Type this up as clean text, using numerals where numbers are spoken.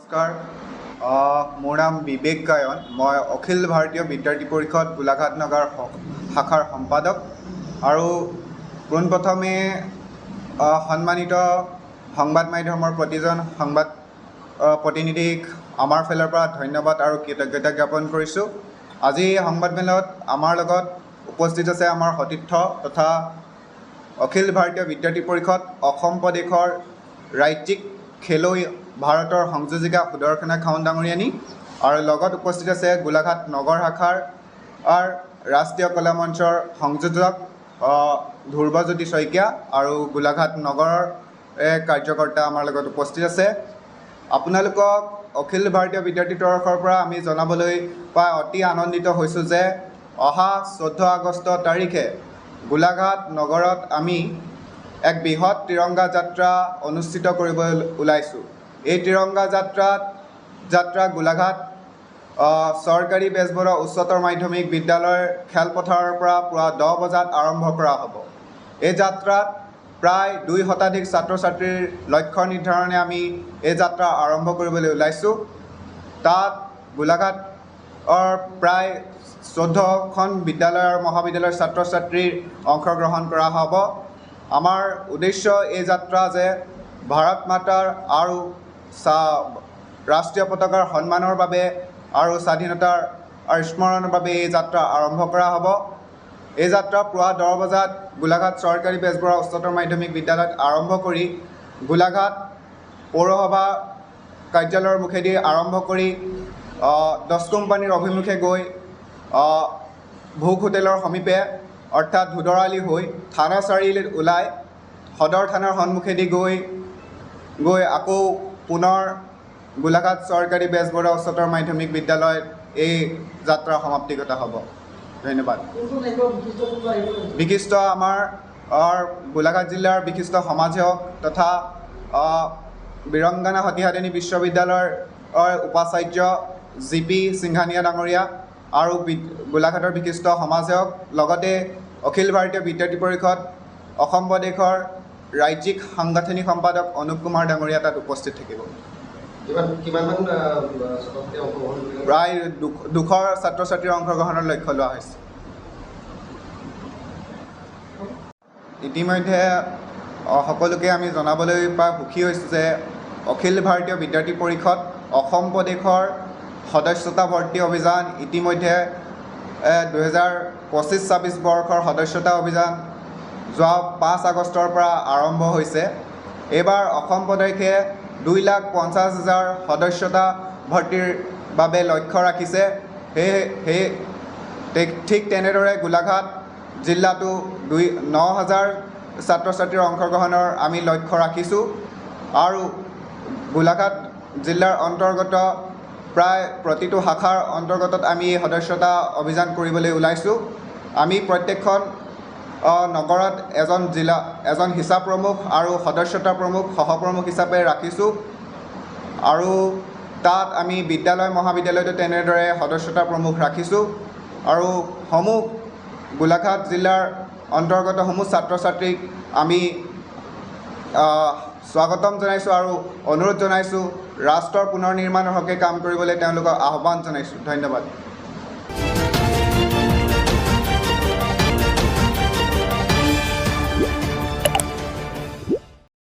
নমস্কাৰ মোৰ নাম বিবেক গায়ন মই অখিল ভাৰতীয় বিদ্যাৰ্থী পৰিষদ গোলাঘাট নগৰ শাখাৰ সম্পাদক আৰু পোনপ্ৰথমে সন্মানিত সংবাদ মাধ্যমৰ প্ৰতিজন সংবাদ প্ৰতিনিধিক আমাৰ ফালৰ পৰা ধন্যবাদ আৰু কৃতজ্ঞতা জ্ঞাপন কৰিছোঁ। আজি সংবাদমেলত আমাৰ লগত উপস্থিত আছে আমাৰ সতীৰ্থ তথা অখিল ভাৰতীয় বিদ্যাৰ্থী পৰিষদ অসম প্ৰদেশৰ ৰাজ্যিক খেলুৱৈ ভাৰতৰ সংযোজিকা সুদৰ্শনা খাউণ্ড ডাঙৰীয়ানী আৰু লগত উপস্থিত আছে গোলাঘাট নগৰ শাখাৰ ৰাষ্ট্ৰীয় কলা মঞ্চৰ সংযোজক ধ্ৰুৱজ্যোতি শইকীয়া আৰু গোলাঘাট নগৰৰ কাৰ্যকৰ্তা আমাৰ লগত উপস্থিত আছে। আপোনালোকক অখিল ভাৰতীয় বিদ্যাৰ্থীৰ তৰফৰ পৰা আমি জনাবলৈ পাই অতি আনন্দিত হৈছোঁ যে অহা 14 আগষ্ট তাৰিখে গোলাঘাট নগৰত আমি এক বৃহৎ তিৰংগা যাত্ৰা অনুষ্ঠিত কৰিব ওলাইছোঁ। এই তিৰংগা যাত্ৰা গোলাঘাট চৰকাৰী বেজবৰুৱা উচ্চতৰ মাধ্যমিক বিদ্যালয়ৰ খেলপথাৰৰ পৰা পুৱা 10 বজাত আৰম্ভ কৰা হ'ব। এই যাত্ৰাত প্ৰায় 2 শতাধিক ছাত্ৰ ছাত্ৰীৰ লক্ষ্য নিৰ্ধাৰণে আমি এই যাত্ৰা আৰম্ভ কৰিবলৈ ওলাইছোঁ। তাত গোলাঘাটৰ প্ৰায় 14খন বিদ্যালয় আৰু মহাবিদ্যালয়ৰ ছাত্ৰ ছাত্ৰীৰ অংশগ্ৰহণ কৰা হ'ব। আমাৰ উদ্দেশ্য এই যাত্ৰা যে ভাৰত মাতাৰ আৰু ৰাষ্ট্ৰীয় পতাকাৰ সন্মানৰ বাবে আৰু স্বাধীনতাৰ আৰু স্মৰণৰ বাবে এই যাত্ৰা আৰম্ভ কৰা হ'ব। এই যাত্ৰা পুৱা 10 বজাত গোলাঘাট চৰকাৰী বেজবৰুৱা উচ্চতৰ মাধ্যমিক বিদ্যালয়ত আৰম্ভ কৰি গোলাঘাট পৌৰসভা কাৰ্যালয়ৰ মুখেদি আৰম্ভ কৰি 10 কোম্পানীৰ অভিমুখে গৈ ভোগ হোটেলৰ সমীপে অৰ্থাৎ ধুদৰালি হৈ থানা চাৰিআলিত ওলাই সদৰ থানাৰ সন্মুখেদি গৈ আকৌ পুনৰ গোলাঘাট চৰকাৰী বেজবৰুৱা উচ্চতৰ মাধ্যমিক বিদ্যালয়ত এই যাত্ৰা সমাপ্তিগত হ'ব। ধন্যবাদ। বিশিষ্ট আমাৰ গোলাঘাট জিলাৰ বিশিষ্ট সমাজসেৱক তথা বীৰংগনা সতীসাধিনী বিশ্ববিদ্যালয়ৰ উপাচাৰ্য GP সিংঘানিয়া ডাঙৰীয়া আৰু গোলাঘাটৰ বিশিষ্ট সমাজসেৱক লগতে অখিল ভাৰতীয় বিদ্যাৰ্থী পৰিষদ অসম প্ৰদেশৰ ৰাজ্যিক সাংগঠনিক সম্পাদক অনুপ কুমাৰ ডাঙৰীয়া তাত উপস্থিত থাকিব। প্ৰায় 200 ছাত্ৰ ছাত্ৰীৰ অংশগ্ৰহণৰ লক্ষ্য লোৱা হৈছে। ইতিমধ্যে সকলোকে আমি জনাবলৈ পাই সুখী হৈছোঁ যে অখিল ভাৰতীয় বিদ্যাৰ্থী পৰিষদ অসম প্ৰদেশৰ সদস্যতা ভৰ্তি অভিযান ইতিমধ্যে 2025-26 বৰ্ষৰ সদস্যতা অভিযান যোৱা 5 আগষ্টৰ পৰা আৰম্ভ হৈছে। এইবাৰ অসম প্ৰদেশে 2,50,000 সদস্যতা ভৰ্তিৰ বাবে লক্ষ্য ৰাখিছে। ঠিক তেনেদৰে গোলাঘাট জিলাতো 9,000 ছাত্ৰ ছাত্ৰীৰ অংশগ্ৰহণৰ আমি লক্ষ্য ৰাখিছোঁ আৰু গোলাঘাট জিলাৰ অন্তৰ্গত প্ৰায় প্ৰতিটো শাখাৰ অন্তৰ্গতত আমি এই সদস্যতা অভিযান কৰিবলৈ ওলাইছোঁ। আমি প্ৰত্যেকখন নগৰত এজন হিচাপ প্ৰমুখ আৰু সদস্যতা প্ৰমুখ সহপ্ৰমুখ হিচাপে ৰাখিছোঁ আৰু তাত আমি বিদ্যালয় মহাবিদ্যালয়তো তেনেদৰে সদস্যতা প্ৰমুখ ৰাখিছোঁ আৰু গোলাঘাট জিলাৰ অন্তৰ্গত ছাত্ৰ ছাত্ৰীক আমি স্বাগতম জনাইছোঁ আৰু অনুৰোধ জনাইছোঁ ৰাষ্ট্ৰৰ পুনৰ নিৰ্মাণৰ হকে কাম কৰিবলৈ তেওঁলোকক আহ্বান জনাইছোঁ। ধন্যবাদ।